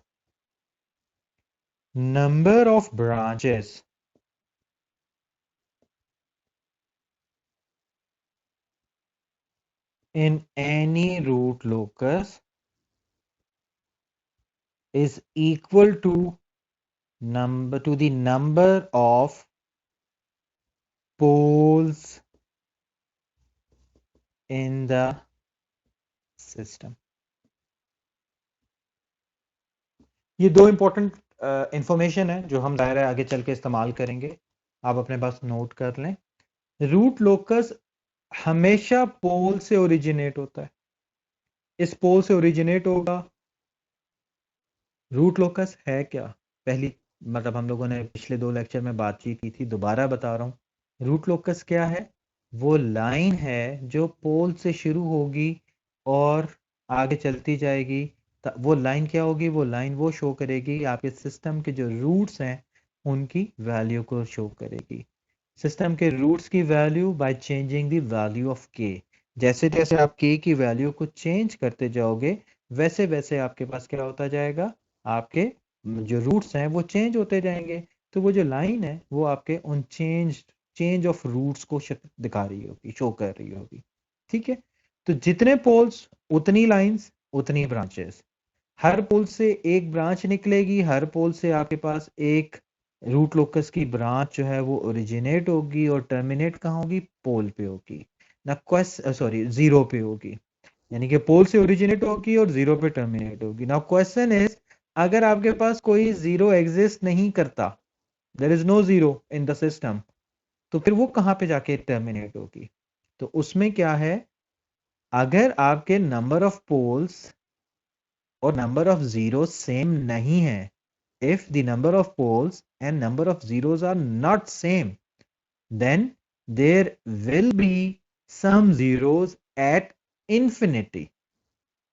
number of branches in any root locus is equal to the number of poles in the system। ये दो इंपॉर्टेंट इंफॉर्मेशन है जो हम दायरा आगे चल के इस्तेमाल करेंगे, आप अपने पास नोट कर लें। रूट लोकस हमेशा पोल से ओरिजिनेट होता है, इस पोल से ओरिजिनेट होगा। रूट लोकस है क्या? पहली मतलब हम लोगों ने पिछले 2 लेक्चर में बातचीत की थी, दोबारा बता रहा हूं। रूट लोकस क्या है? वो लाइन है जो पोल से शुरू होगी और आगे चलती जाएगी। वो लाइन क्या होगी? वो लाइन वो शो करेगी आपके सिस्टम के जो रूट्स हैं उनकी वैल्यू को शो करेगी। सिस्टम के रूट्स की value by changing the value of के। जैसे जैसे आप के की वैल्यू को चेंज करते जाओगे वैसे वैसे आपके पास क्या होता जाएगा? आपके जो रूट्स हैं वो चेंज होते जाएंगे। तो वो जो लाइन है वो आपके उन चेंज ऑफ रूट्स को दिखा रही होगी, शो कर रही होगी। ठीक है, तो जितने पोल्स उतनी लाइंस उतनी ब्रांचेस। हर पोल से एक ब्रांच निकलेगी, हर पोल से आपके पास एक रूट लोकस की ब्रांच जो है वो ओरिजिनेट होगी और टर्मिनेट कहाँ होगी? पोल पे होगी ना, सॉरी जीरो पे होगी। यानी कि पोल से ओरिजिनेट होगी और जीरो पे टर्मिनेट होगी। नाउ क्वेश्चन इज, अगर आपके पास कोई जीरो एग्जिस्ट नहीं करता, there is no zero in the system, तो फिर वो कहां पे जाके टर्मिनेट होगी? तो उसमें क्या है, अगर आपके नंबर ऑफ पोल्स और नंबर ऑफ जीरो सेम नहीं है, if the number of poles and number of zeros are not same, then there will be some zeros at infinity।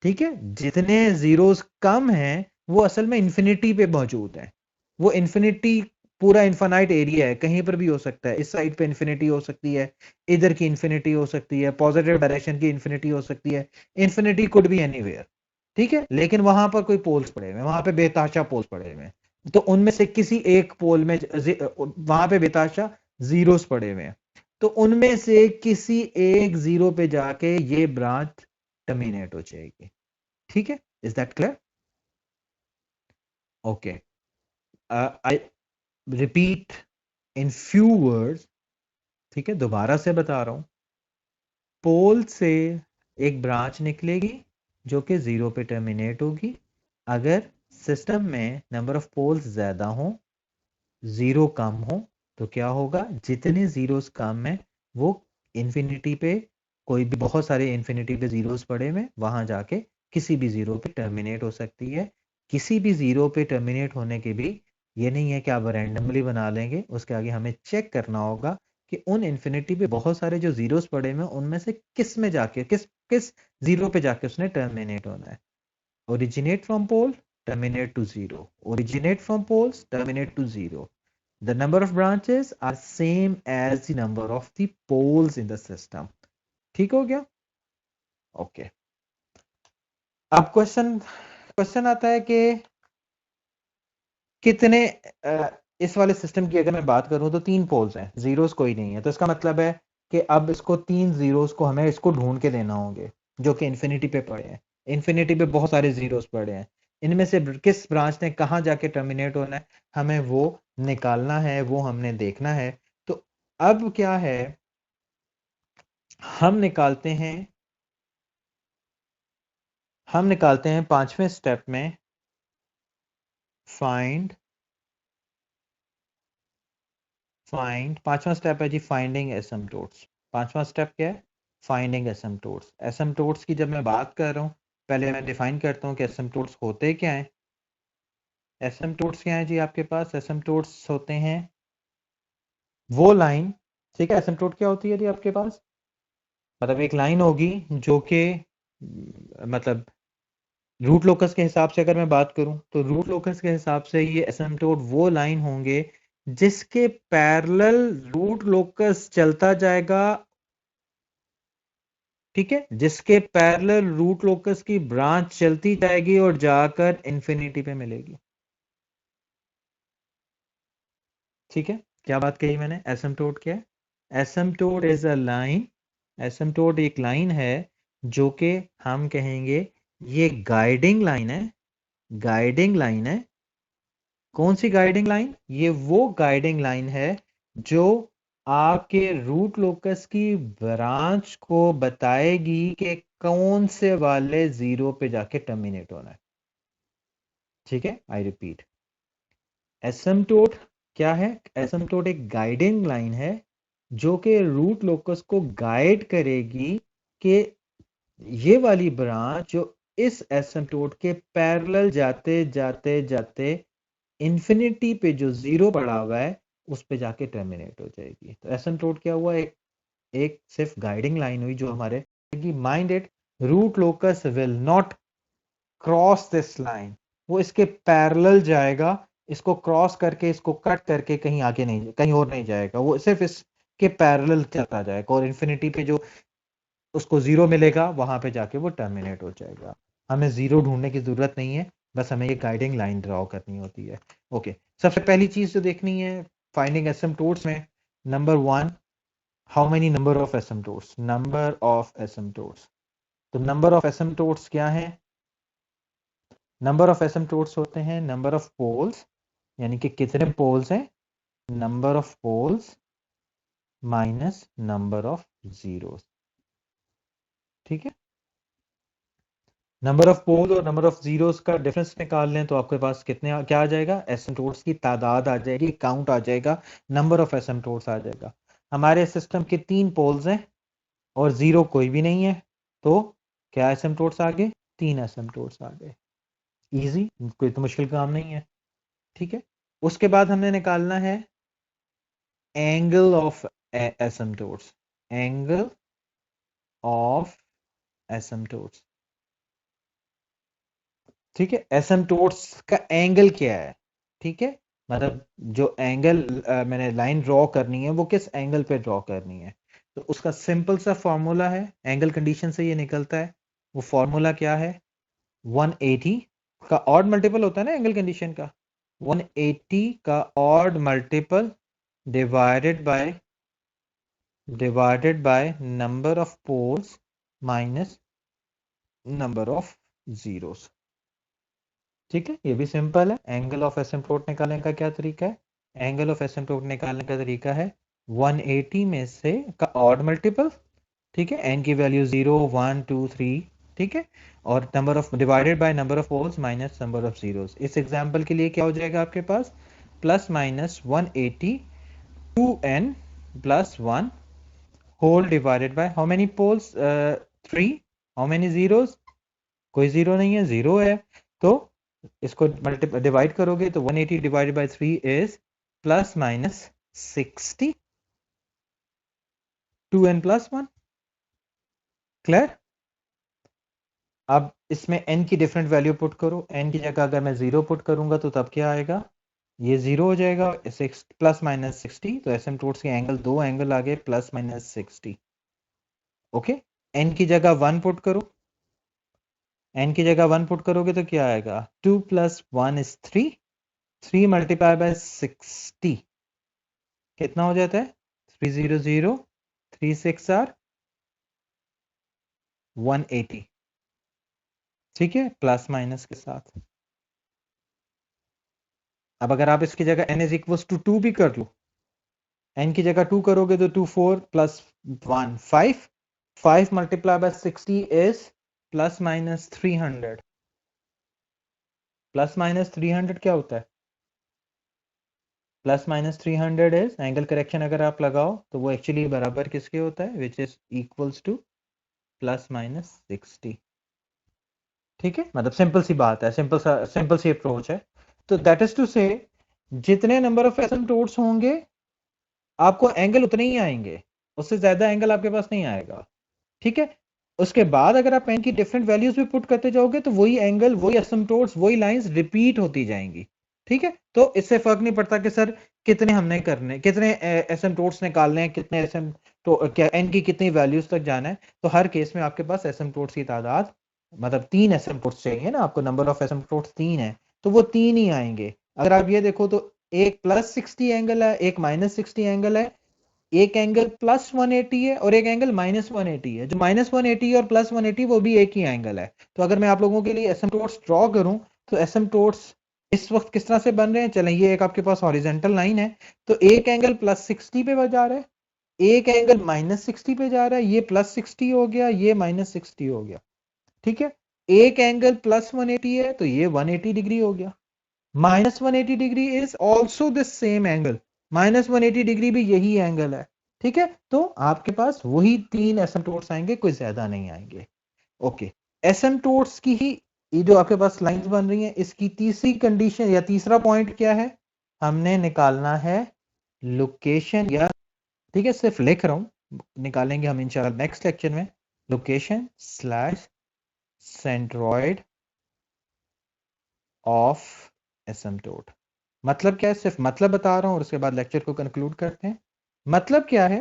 ठीक है, जितने जीरोस कम हैं वो असल में इंफिनिटी पे मौजूद है। वो इंफिनिटी पूरा इन्फानाइट एरिया है, कहीं पर भी हो सकता है। इस साइड पे इंफिनिटी हो सकती है, इधर की इंफिनिटी हो सकती है, पॉजिटिव डायरेक्शन की इंफिनिटी हो सकती है। Infinity could be anywhere. ठीक है, लेकिन वहां पर कोई पोल्स पड़े हुए हैं, वहां पे बेताशा पोल्स पड़े हुए हैं। तो उनमें से किसी एक पोल में वहां पे बेताशा जीरोस पड़े हुए हैं, तो उनमें से किसी एक जीरो पे जाके ये ब्रांच टर्मिनेट हो जाएगी। ठीक है, is that clear? Okay, I repeat in few words. ठीक है, दोबारा से बता रहा हूं। पोल से एक ब्रांच निकलेगी जो कि 0 पे टर्मिनेट होगी। अगर सिस्टम में नंबर ऑफ पोल्स ज़्यादा हो, 0 कम हो, तो क्या होगा, जितने ज़ीरोस कम है वो इन्फिनिटी पे, कोई भी बहुत सारे इन्फिनिटी पे ज़ीरोस पड़े हुए वहाँ जाके किसी भी ज़ीरो पे टर्मिनेट हो सकती है। किसी भी ज़ीरो पे टर्मिनेट होने के भी ये नहीं है कि आप रैंडमली बना लेंगे, उसके आगे हमें चेक करना होगा कि उन इन्फिनिटी पे बहुत सारे जो ज़ीरोस पड़े हुए हैं उनमें से किस में जाके किस किस ज़ीरो पे जाके उसने टर्मिनेट होना है। Originate from pole, terminate to 0. Originate from poles, terminate to 0. The number of branches are same as the number of the poles in the system. ठीक हो गया? ओके। अब क्वेश्चन आता है कि कितने इस वाले सिस्टम की अगर मैं बात करूं तो 3 पोल्स हैं, जीरोस कोई नहीं है, तो इसका मतलब है कि अब इसको 3 जीरोस को हमें इसको ढूंढ के देना होंगे जो कि इन्फिनिटी पे पड़े हैं। इन्फिनिटी पे बहुत सारे जीरोस पड़े हैं, इनमें से किस ब्रांच ने कहाँ जाके टर्मिनेट होना है हमें वो निकालना है, वो हमने देखना है। तो अब क्या है, हम निकालते हैं 5वें स्टेप में फाइंड 5वां स्टेप है जी फाइंडिंग एसिम्प्टोट्स। 5वां स्टेप क्या है, फाइंडिंग एसिम्प्टोट्स। एसिम्प्टोट्स की जब मैं बात कर रहा हूं, पहले मैं डिफाइन करता हूं कि एसिम्प्टोट्स होते क्या हैं। एसिम्प्टोट्स क्या है जी, आपके पास एसिम्प्टोट्स होते हैं वो लाइन, ठीक है। एसिम्प्टोट क्या होती है जी आपके पास, मतलब एक लाइन होगी जो कि मतलब रूट लोकस के हिसाब से अगर मैं बात करूं तो रूट लोकस के हिसाब से ये एसिम्प्टोट वो लाइन होंगे जिसके पैरेलल रूट लोकस चलता जाएगा, ठीक है, जिसके पैरेलल रूट लोकस की ब्रांच चलती जाएगी और जाकर इंफिनिटी पे मिलेगी। ठीक है, क्या बात कही मैंने, एसिम्प्टोट क्या है, asymptote is a line, asymptote एक लाइन है जो कि हम कहेंगे ये गाइडिंग लाइन है, गाइडिंग लाइन है। कौन सी गाइडिंग लाइन, ये वो गाइडिंग लाइन है जो आपके रूट लोकस की ब्रांच को बताएगी कि कौन से वाले जीरो पे जाके टर्मिनेट होना है। ठीक है, आई रिपीट, एसिम्प्टोट क्या है, एसिम्प्टोट एक गाइडिंग लाइन है जो कि रूट लोकस को गाइड करेगी कि ये वाली ब्रांच जो इस एसिम्प्टोट के पैरेलल जाते जाते जाते इन्फिनिटी पे जो जीरो पड़ा हुआ है उस पे जाके टर्मिनेट हो जाएगी। तो एसिम्प्टोट क्या हुआ, एक सिर्फ गाइडिंग लाइन हुई जो हमारे mind it root locus will not cross this line, वो इसके पैरेलल जाएगा, इसको क्रॉस करके इसको कट करके कहीं आगे नहीं, कहीं और नहीं जाएगा, वो सिर्फ इसके पैरेलल चलता जाएगा और इन्फिनिटी पे जो उसको जीरो मिलेगा वहां पे जाके वो टर्मिनेट हो जाएगा। हमें जीरो ढूंढने की जरूरत नहीं है, बस हमें ये गाइडिंग लाइन ड्रॉ करनी होती है। ओके, सबसे पहली चीज जो देखनी है फाइंडिंग एसिम्प्टोट्स में, number 1, how many number of asymptotes, number of asymptotes. तो नंबर ऑफ एसिम्प्टोट्स क्या है, नंबर ऑफ एसिम्प्टोट्स होते हैं नंबर ऑफ पोल्स, यानी कि कितने पोल्स हैं, number of poles minus number of zeros. ठीक है, नंबर ऑफ पोल और नंबर ऑफ जीरोस का डिफरेंस निकाल लें तो आपके पास कितने क्या आ जाएगा, एसिम्प्टोट्स की तादाद आ जाएगी, काउंट आ जाएगा, नंबर ऑफ एसिम्प्टोट्स आ जाएगा। हमारे सिस्टम के 3 पोल्स हैं और जीरो कोई भी नहीं है, तो क्या एसिम्प्टोट्स आ गए, 3 एसिम्प्टोट्स आ गए। इजी, कोई तो मुश्किल काम नहीं है। ठीक है, उसके बाद हमने निकालना है angle of asymptotes, angle of asymptotes. ठीक है, एसिम्प्टोट्स का एंगल क्या है, ठीक है, मतलब जो एंगल मैंने लाइन ड्रॉ करनी है वो किस एंगल पे ड्रॉ करनी है। तो उसका सिंपल सा फॉर्मूला है, एंगल कंडीशन से ये निकलता है। वो फॉर्मूला क्या है, 180 का ऑड मल्टीपल होता है ना एंगल कंडीशन का, 180 का odd multiple divided by number of poles minus number of zeros. ठीक है, ये भी सिंपल है। एंगल ऑफ एसिम्प्टोट निकालने का क्या तरीका है, एंगल ऑफ एसिम्प्टोट निकालने का तरीका है 180 में से का ऑड मल्टीपल ठीक है, n की वैल्यू 0 1 2 3, ठीक है, और number of divided by number of poles minus number of zeros. इस एग्जांपल के लिए क्या हो जाएगा आपके पास, plus minus 180 2n plus 1 whole divided by how many poles, 3, how many zeros, कोई जीरो नहीं है, जीरो है, तो इसको डिवाइड करोगे तो 180 divided by 3 is plus minus 60 2n plus 1। Clear? अब इसमें n की डिफरेंट वैल्यू पुट करो, n की जगह अगर मैं 0 पुट करूंगा तो तब क्या आएगा, ये 0 हो जाएगा, प्लस माइनस 60, तो एसिम्पटोट्स के एंगल, दो एंगल आ गए प्लस माइनस 60। ओके, n की जगह 1 पुट करो, n की जगह 1 पुट करोगे तो क्या आएगा, 2 प्लस 1 इज 3, 3 मल्टीप्लाई बाय 60 कितना हो जाता है, 300, 3 6 आर 180, ठीक है, प्लस माइनस के साथ। अब अगर आप इसकी जगह n इज इक्वल टू 2 भी कर लो, n की जगह 2 करोगे तो 2 4 plus 1 5, 5 multiply by 60 is plus minus 300, plus minus 300 क्या होता है, plus minus 300 is angle correction, अगर आप लगाओ तो वो एक्चुअली बराबर किसके होता है, which is equals two plus minus 60। ठीक है, मतलब सिंपल सी बात है, सिंपल सी अप्रोच है। तो दैट इज टू से जितने नंबर ऑफ एसिम्पटोट्स होंगे आपको एंगल उतने ही आएंगे, उससे ज्यादा एंगल आपके पास नहीं आएगा। ठीक है, उसके बाद अगर आप एन की डिफरेंट वैल्यूज भी पुट करते जाओगे तो वही एंगल, वही एसिम्पटोट्स, वही लाइंस रिपीट होती जाएंगी। ठीक है, तो इससे फर्क नहीं पड़ता कि सर कितने हमने करने, कितने एसिम्पटोट्स निकालने हैं, कितने तो क्या एन की कितनी वैल्यूज तक जाना है। तो हर केस में आपके पास एसिम्पटोट्स की तादाद, मतलब 3 एसिम्पटोट्स चाहिए ना आपको, नंबर ऑफ एसिम्पटोट्स 3 है, तो वो 3 ही आएंगे। अगर आप ये देखो तो एक प्लस 60 एंगल है, एक माइनस 60 एंगल है, एक एंगल प्लस 180 है और एक एंगल माइनस 180 है। जो माइनस 180 और प्लस 180 वो भी एक ही एंगल है। तो अगर मैं आप लोगों के लिए एसिम्पटोट्स ड्रॉ करूं तो एसिम्पटोट्स इस वक्त किस तरह से बन रहे हैं, चलें, ये एक आपके पास हॉरिजेंटल लाइन है, तो एक एंगल प्लस 60 पे जा रहा है, एक एंगल माइनस 60 पे जा रहा है, ये प्लस 60 हो गया, ये माइनस 60 हो गया। ठीक है, एक एंगल प्लस 180 है तो ये 180 डिग्री हो गया, minus 180 degree is also the same angle, minus 180 degree भी यही एंगल है। ठीक है, तो आपके पास वही 3 एसिम्पटोट्स आएंगे, कोई ज्यादा नहीं आएंगे। ओके, एसिम्पटोट्स की ही ये जो आपके पास लाइंस बन रही हैं, इसकी तीसरी कंडीशन या तीसरा पॉइंट क्या है, हमने निकालना है लोकेशन, या ठीक है सिर्फ लिख रहा हूं, निकालेंगे हम इंशाल्लाह नेक्स्ट लेक्चर में, लोकेशन स्लैश सेंट्रॉइड ऑफ एसिम्पटोट। मतलब क्या है, सिर्फ मतलब बता रहा हूं और उसके बाद लेक्चर को कंक्लूड करते हैं। मतलब क्या है,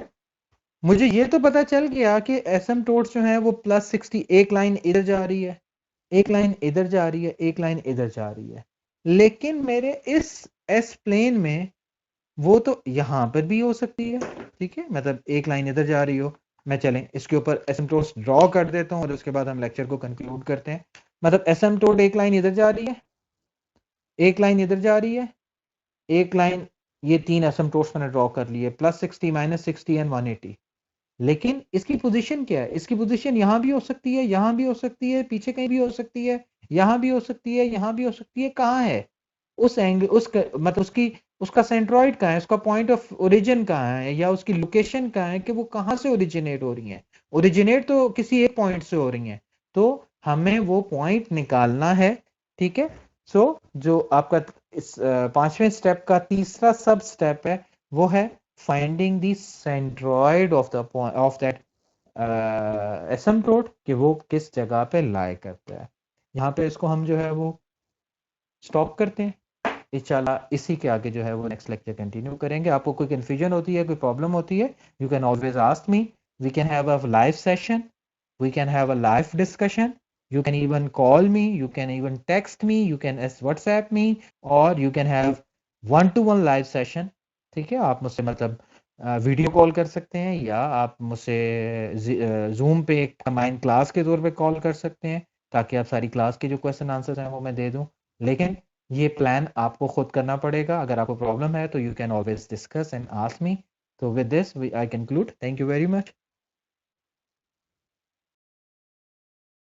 मुझे ये तो पता चल गया कि एसिम्पटोट्स जो है वो प्लस 60, एक लाइन इधर जा रही है, एक लाइन इधर जा रही है, एक लाइन इधर जा रही है, लेकिन मेरे इस एस प्लेन में वो तो यहां पर भी हो सकती है। ठीक है, मतलब एक लाइन इधर जा रही हो, मैं चलें इसके ऊपर एसिम्पटोट्स ड्रॉ कर देता हूं और उसके बाद हम लेक्चर को कंक्लूड करते हैं। मतलब एसिम्पटोट एक लाइन इधर जा रही है, एक लाइन इधर जा रही है, एक लाइन, ये 3 एसिम्पटोट्स मैंने ड्रॉ कर लिए, प्लस 60 माइनस 60 एंड 180। लेकिन इसकी पोजीशन क्या है, इसकी पोजीशन यहां भी हो सकती है, यहां भी हो सकती है, पीछे कहीं भी हो सकती है, यहां भी हो सकती है, यहां भी हो सकती है, कहां है उस एंगल, मतलब उसकी, उसका सेंट्रॉइड कहाँ है, उसका पॉइंट ऑफ ओरिजिन कहाँ है, या उसकी लोकेशन कहाँ है कि वो कहां से ओरिजिनेट हो रही है। ओरिजिनेट तो किसी एक पॉइंट से हो रही है, तो हमें वो पॉइंट निकालना है। ठीक है, सो जो आपका इस पांचवें स्टेप का तीसरा सब स्टेप है वो है finding the centroid of the of that asymptote, कि वो किस जगह पे लाई करता है। यहाँ पे इसको हम जो है वो स्टॉप करते हैं, इंशाल्लाह इसी के आगे जो है वो नेक्स्ट लेक्चर कंटिन्यू करेंगे। आपको कोई कंफ्यूजन होती है, कोई प्रॉब्लम होती है, you can always ask me, we can have a live session, we can have a live discussion, you can even call me, you can even text me, you can WhatsApp me, or you can have one to one live session। ठीक है, आप मुझसे मतलब वीडियो कॉल कर सकते हैं, या आप मुझसे जूम पे एक कंबाइंड क्लास के तौर पे कॉल कर सकते हैं, ताकि आप सारी क्लास के जो क्वेश्चन आंसर्स हैं वो मैं दे दूं। लेकिन ये प्लान आपको खुद करना पड़ेगा, अगर आपको प्रॉब्लम है तो you can always discuss and ask me. तो with this I conclude, thank you very much.